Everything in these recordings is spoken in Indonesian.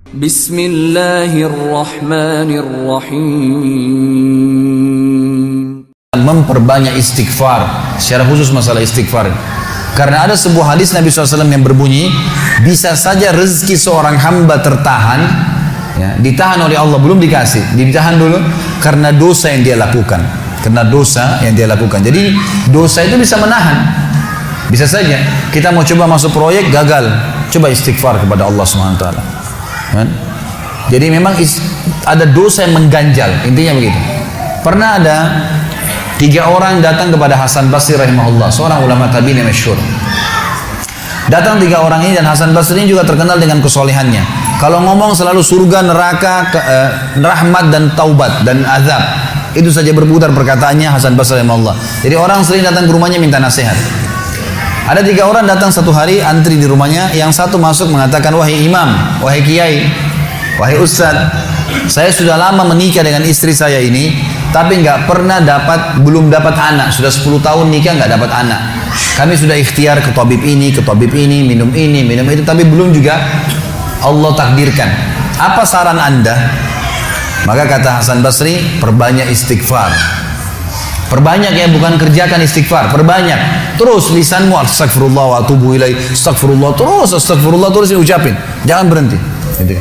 Bismillahirrahmanirrahim. Memperbanyak istighfar, secara khusus masalah istighfar. Karena ada sebuah hadis Nabi SAW yang berbunyi, bisa saja rezeki seorang hamba tertahan, ya, ditahan oleh Allah, belum dikasih, ditahan dulu karena dosa yang dia lakukan. Karena dosa yang dia lakukan. Jadi dosa itu bisa menahan. Bisa saja kita mau coba masuk proyek gagal, coba istighfar kepada Allah SWT. Kan? Jadi memang ada dosa yang mengganjal, intinya begitu. Pernah ada 3 orang datang kepada Hasan Basri rahimahullah, seorang ulama tabi'in yang masyhur. Datang 3 orang ini, dan Hasan Basri ini juga terkenal dengan kesolehannya. Kalau ngomong selalu surga, neraka, rahmat dan taubat dan azab. Itu saja berputar perkataannya Hasan Basri rahimahullah. Jadi orang sering datang ke rumahnya minta nasihat. Ada 3 orang datang satu hari, antri di rumahnya. Yang satu masuk mengatakan, wahai imam, wahai kiai, wahai ustaz, saya sudah lama menikah dengan istri saya ini, tapi belum dapat anak. Sudah 10 tahun nikah nggak dapat anak. Kami sudah ikhtiar ke tabib ini, minum itu, tapi belum juga Allah takdirkan. Apa saran Anda? Maka kata Hasan Basri, perbanyak istighfar. Perbanyak ya, bukan kerjakan istighfar, perbanyak. Terus lisanmu astagfirullah wa atubu ilaih, astagfirullah terus diucapin. Jangan berhenti. Gitu.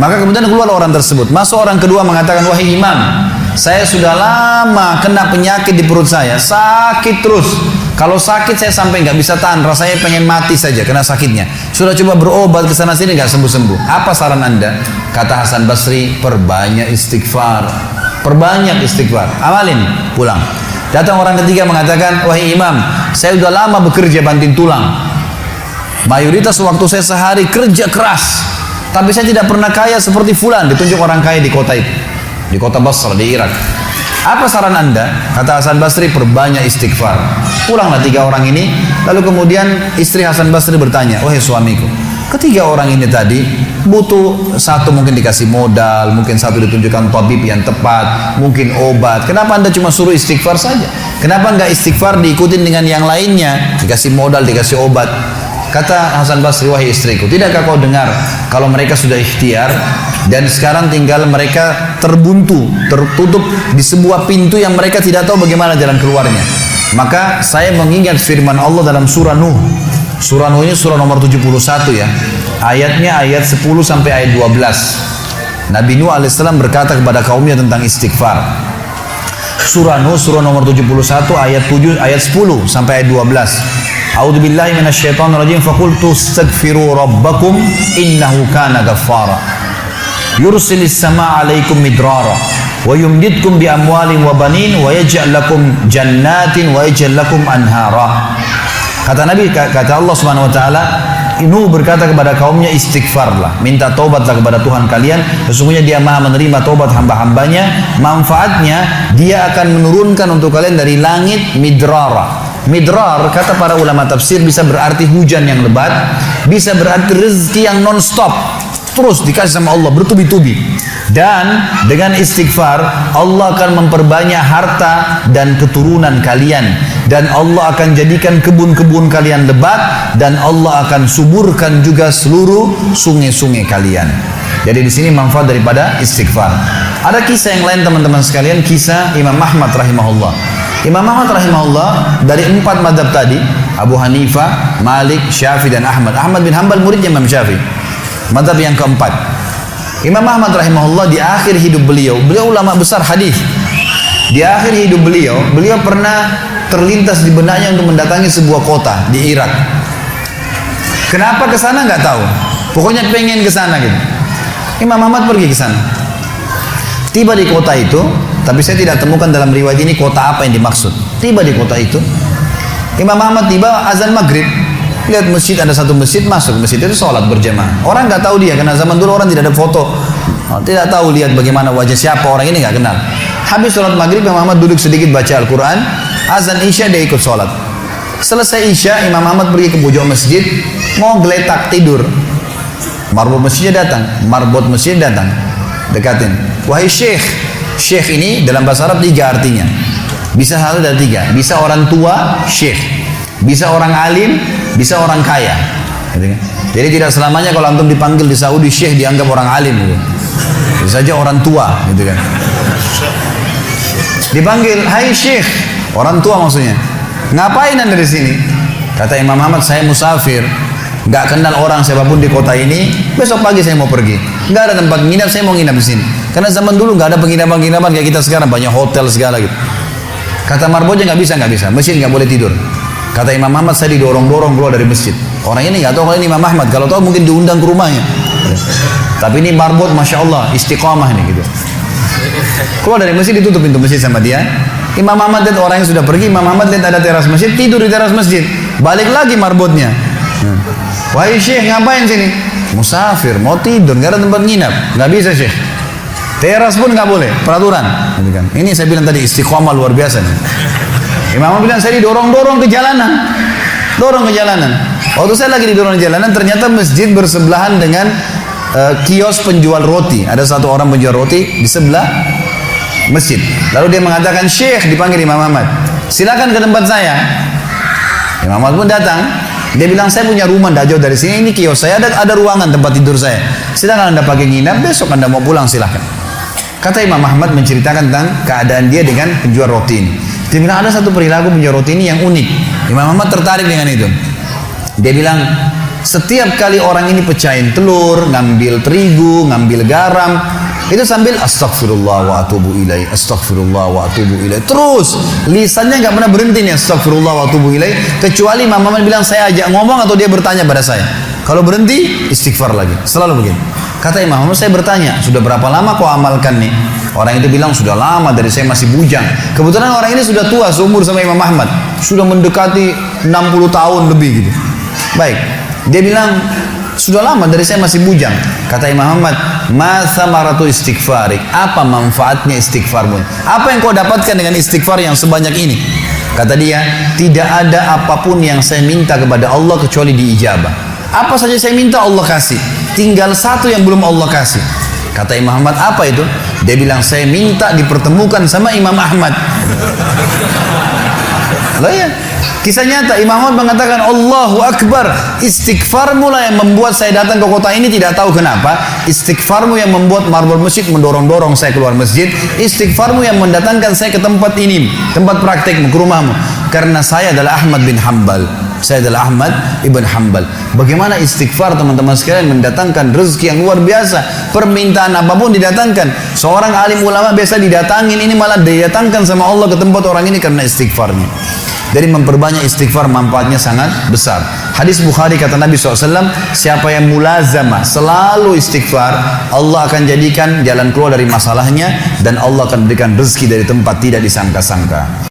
Maka kemudian keluar orang tersebut. Masuk orang kedua mengatakan, wahai imam, saya sudah lama kena penyakit di perut saya, sakit terus. Kalau sakit saya sampai nggak bisa tahan, rasanya pengen mati saja kena sakitnya. Sudah coba berobat ke sana sini nggak sembuh-sembuh. Apa saran Anda? Kata Hasan Basri, perbanyak istighfar. Perbanyak istighfar. Amalin, pulang. Datang orang ketiga mengatakan, wahai imam, saya sudah lama bekerja banting tulang. Mayoritas waktu saya sehari kerja keras, tapi saya tidak pernah kaya seperti fulan. Ditunjuk orang kaya di kota itu, di kota Basra, di Irak. Apa saran Anda? Kata Hasan Basri, perbanyak istighfar. Pulanglah 3 orang ini. Lalu kemudian istri Hasan Basri bertanya, wahai suamiku, ketiga orang ini tadi butuh, satu mungkin dikasih modal, mungkin satu ditunjukkan tabib yang tepat, mungkin obat. Kenapa Anda cuma suruh istighfar saja? Kenapa enggak istighfar diikutin dengan yang lainnya? Dikasih modal, dikasih obat. Kata Hasan Basri, wahai istriku, tidakkah kau dengar kalau mereka sudah ikhtiar dan sekarang tinggal mereka terbuntu, tertutup di sebuah pintu yang mereka tidak tahu bagaimana jalan keluarnya. Maka saya mengingat firman Allah dalam surah Nuh. Surah Nuh ini surah nomor 71 ya. Ayatnya ayat 10 sampai ayat 12. Nabi Nuh alaihissalam berkata kepada kaumnya tentang istighfar. Surah Nuh surah nomor 71 ayat 10 sampai ayat 12. A'udzu billahi minasyaitonir rajim. Faqultu astaghfiru rabbakum innahu kana ghaffara. Yursilis samaa 'alaikum midrara wa yumdidkum bi amwalin wa banin wa yaj'al lakum jannatin wa yaj'al lakum anhara. Kata Nabi, kata Allah Subhanahu wa taala, Nuh berkata kepada kaumnya, istighfarlah, minta taubatlah kepada Tuhan kalian, sesungguhnya Dia Maha menerima taubat hamba-hambanya. Manfaatnya Dia akan menurunkan untuk kalian dari langit midrara. Midrar kata para ulama tafsir bisa berarti hujan yang lebat, bisa berarti rezeki yang non-stop, terus dikasih sama Allah bertubi-tubi. Dan dengan istighfar Allah akan memperbanyak harta dan keturunan kalian, dan Allah akan jadikan kebun-kebun kalian lebat, dan Allah akan suburkan juga seluruh sungai-sungai kalian. Jadi di sini manfaat daripada istighfar. Ada kisah yang lain teman-teman sekalian, kisah Imam Ahmad rahimahullah. Imam Ahmad rahimahullah dari 4 madhab tadi, Abu Hanifah, Malik, Syafi'i dan Ahmad. Ahmad bin Hanbal muridnya Imam Syafi'i. Madhab yang keempat. Imam Ahmad rahimahullah di akhir hidup beliau ulama besar hadis. Di akhir hidup beliau pernah terlintas di benaknya untuk mendatangi sebuah kota di Irak. Kenapa ke sana nggak tahu. Pokoknya pengen ke sana gitu. Imam Ahmad pergi ke sana. Tiba di kota itu, tapi saya tidak temukan dalam riwayat ini kota apa yang dimaksud. Tiba di kota itu, Imam Ahmad tiba azan maghrib. Lihat masjid, ada satu masjid, masuk masjid itu sholat berjamaah. Orang nggak tahu dia, karena zaman dulu orang tidak ada foto, tidak tahu lihat bagaimana wajah siapa orang ini, nggak kenal. Habis sholat maghrib, Imam Ahmad duduk sedikit baca Al-Quran. Azan Isya dia ikut sholat. Selesai Isya, Imam Ahmad pergi ke pojok masjid, mau geletak tidur. Marbot masjidnya datang, dekatin. Wahai syekh. Syekh ini dalam bahasa Arab 3 artinya. Bisa satu dari 3. Bisa orang tua, syekh. Bisa orang alim, bisa orang kaya. Gitu kan? Jadi tidak selamanya kalau antum dipanggil di Saudi syekh dianggap orang alim gitu. Bisa saja orang tua gitu kan. Dipanggil, hai syekh, orang tua maksudnya. Ngapain anda di sini? Kata Imam Ahmad, saya musafir, nggak kenal orang siapapun di kota ini. Besok pagi saya mau pergi, nggak ada tempat nginap, saya mau nginap di sini. Karena zaman dulu nggak ada penginapan-penginapan kayak kita sekarang, banyak hotel segala gitu. Kata marbotnya nggak bisa, masjid nggak boleh tidur. Kata Imam Ahmad, saya didorong-dorong keluar dari masjid. Orang ini nggak tahu kalau ini Imam Ahmad, kalau tahu mungkin diundang ke rumahnya. Tapi ini marbot, masya Allah, istiqamah nih gitu. Keluar dari masjid, ditutup pintu masjid sama dia. Imam Ahmad lihat orang yang sudah pergi, Imam Ahmad lihat ada teras masjid, tidur di teras masjid. Balik lagi marbotnya. Wahai syekh, ngapain sini? Musafir, mau tidur, nggak ada tempat nginap. Nggak bisa syekh. Teras pun nggak boleh, peraturan. Ini saya bilang tadi istiqomah luar biasa nih. Imam Ahmad bilang, saya didorong-dorong ke jalanan. Dorong ke jalanan. Waktu saya lagi didorong ke jalanan, ternyata masjid bersebelahan dengan kios penjual roti. Ada satu orang penjual roti di sebelah masjid. Lalu dia mengatakan, syekh, dipanggil Imam Ahmad, silakan ke tempat saya. Imam Ahmad pun datang. Dia bilang, saya punya rumah tidak jauh dari sini, ini kios saya, ada ruangan tempat tidur saya. Silakan anda pakai nginap, besok anda mau pulang silakan. Kata Imam Ahmad menceritakan tentang keadaan dia dengan penjual roti ini. Dia bilang, ada satu perilaku penjual roti ini yang unik. Imam Ahmad tertarik dengan itu. Dia bilang, setiap kali orang ini pecahin telur, ngambil terigu, ngambil garam, itu sambil astagfirullah wa atubu ilaih, astagfirullah wa atubu ilaih. Terus lisannya nggak pernah berhenti nih, astagfirullah wa atubu ilaih, kecuali Imam Ahmad bilang, saya ajak ngomong atau dia bertanya pada saya. Kalau berhenti, istighfar lagi. Selalu begini. Kata Imam Ahmad, saya bertanya, sudah berapa lama kau amalkan nih? Orang itu bilang, sudah lama, dari saya masih bujang. Kebetulan orang ini sudah tua, seumur sama Imam Ahmad, sudah mendekati 60 tahun lebih gitu. Baik, dia bilang, sudah lama, dari saya masih bujang. Kata Imam Ahmad, ma samaratu istighfarik, apa manfaatnya istighfarmu? Apa yang kau dapatkan dengan istighfar yang sebanyak ini? Kata dia, tidak ada apapun yang saya minta kepada Allah kecuali diijabah. Apa saja saya minta Allah kasih, tinggal satu yang belum Allah kasih. Kata Imam Ahmad, apa itu? Dia bilang, saya minta dipertemukan sama Imam Ahmad. Loh ya, kisah nyata. Imam Ahmad mengatakan, Allahu Akbar, istighfarmu lah yang membuat saya datang ke kota ini, tidak tahu kenapa. Istighfarmu yang membuat marbot masjid mendorong-dorong saya keluar masjid. Istighfarmu yang mendatangkan saya ke tempat ini, tempat praktekmu, ke rumahmu. Karena saya adalah Ahmad bin Hanbal. Saya adalah Ahmad ibn Hanbal. Bagaimana istighfar teman-teman sekalian mendatangkan rezeki yang luar biasa. Permintaan apapun didatangkan. Seorang alim ulama biasa didatangin, ini malah didatangkan sama Allah ke tempat orang ini karena istighfarnya. Jadi memperbanyak istighfar manfaatnya sangat besar. Hadis Bukhari kata Nabi SAW, siapa yang mulazamah selalu istighfar, Allah akan jadikan jalan keluar dari masalahnya dan Allah akan berikan rezeki dari tempat tidak disangka-sangka.